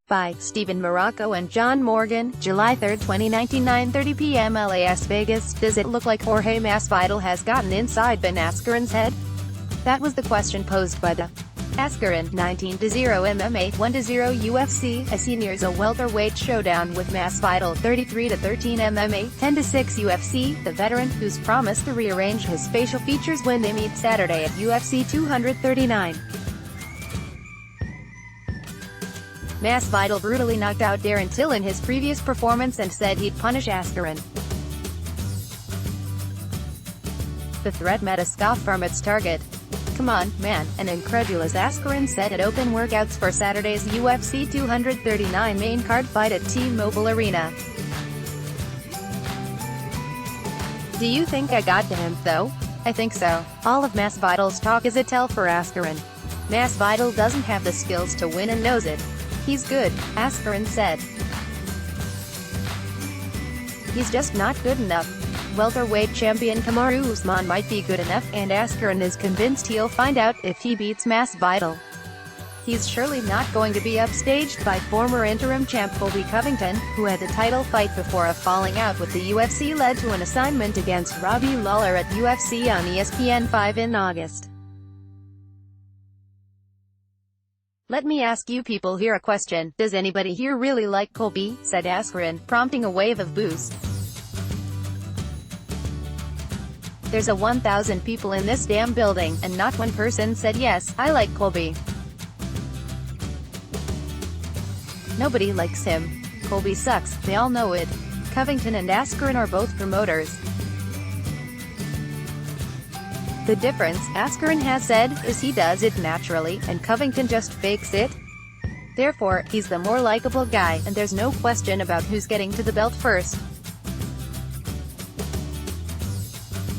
by Stephen Marrocco and John Morgan, July 3, 2019, 9:30 p.m. Las Vegas. Does it look like Jorge Masvidal has gotten inside Ben Askren's head? That was the question posed by the Askren, 19-0 MMA, 1-0 UFC, as he nears a welterweight showdown with Masvidal, 33-13 MMA, 10-6 UFC, the veteran, who's promised to rearrange his facial features when they meet Saturday at UFC 239. Masvidal brutally knocked out Darren Till in his previous performance and said he'd punish Askren. The threat met a scoff from its target. "Come on, man," an incredulous Askren said at open workouts for Saturday's UFC 239 main card fight at T-Mobile Arena. "Do you think I got to him, though? I think so. All of Masvidal's talk is a tell for Askren. Masvidal doesn't have the skills to win and knows it. He's good," Askren said. "He's just not good enough. Welterweight champion Kamaru Usman might be good enough, and Askren is convinced he'll find out if he beats Masvidal. He's surely not going to be upstaged by former interim champ Colby Covington, who had a title fight before a falling out with the UFC led to an assignment against Robbie Lawler at UFC on ESPN 5 in August. Let me ask you people here a question. Does anybody here really like Colby?" said Askren, prompting a wave of boos. "There's a 1,000 people in this damn building, and not one person said yes, I like Colby. Nobody likes him. Colby sucks, they all know it. Covington and Askren are both promoters. The difference," Askren has said, "is he does it naturally, and Covington just fakes it. Therefore, he's the more likable guy, and there's no question about who's getting to the belt first.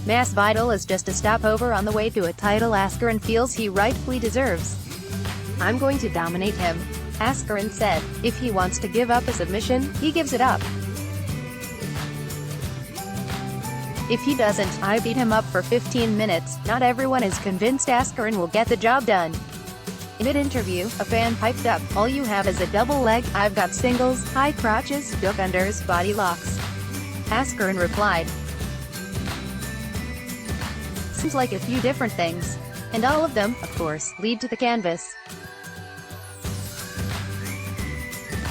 Masvidal is just a stopover on the way to a title Askren feels he rightfully deserves. I'm going to dominate him," Askren said. "If he wants to give up a submission, he gives it up. If he doesn't, I beat him up for 15 minutes. Not everyone is convinced Askren will get the job done." In an interview, a fan piped up, "All you have is a double leg, I've got singles, high crotches, duck unders, body locks." Askren replied, "Seems like a few different things. And all of them, of course, lead to the canvas."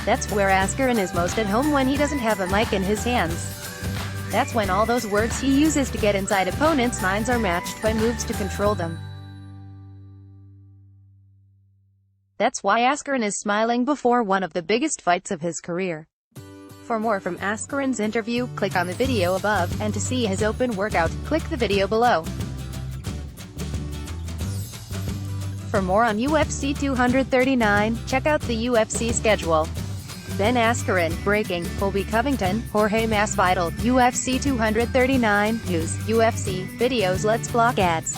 That's where Askren is most at home when he doesn't have a mic in his hands. That's when all those words he uses to get inside opponents' minds are matched by moves to control them. That's why Askren is smiling before one of the biggest fights of his career. For more from Askren's interview, click on the video above, and to see his open workout, click the video below. For more on UFC 239, check out the UFC schedule. Ben Askren, breaking, Colby Covington, Jorge Masvidal, UFC 239, news, UFC, videos. Let's block ads.